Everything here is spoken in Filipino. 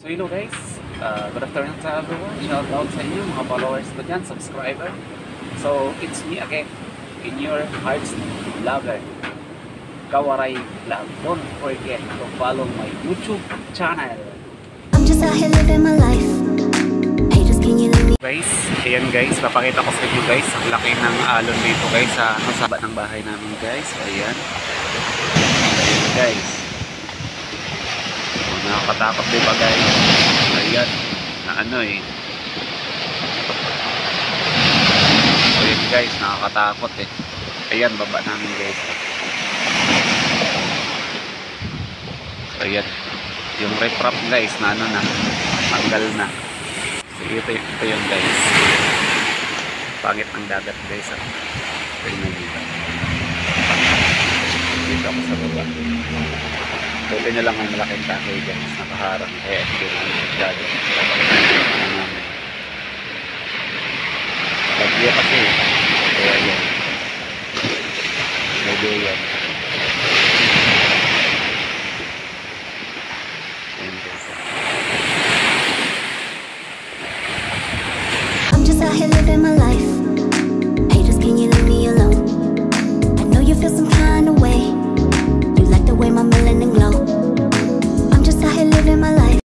So hello guys, good afternoon sa everyone. Shout out sa inyo mga followers ko dyan, subscriber. So it's me again, in your heart's lover, Kawaray Vlog. Don't forget to follow my YouTube channel. I'm just out here living my life. Haters, can you leave me? Guys, ayan guys, papakita ko sa inyo guys, ang laki ng alon dito guys sa baba ng bahay namin guys. So ayan, ayan guys. Nakakatakot din pa guys. Ayan, na ano eh. So yun guys, nakakatakot eh. Ayan, baba namin guys. So ayan, yung riprap guys na ano na, tanggal na. So ito yun guys. Pangit ng dagat guys. Tingnan nyo. Dito ako sa baba. Pwede nyo lang ang malaking kahoy guys, nakaharang. Kaya hindi naman masyado. Bagyo kasi. Kaya yan. Bagyo yan.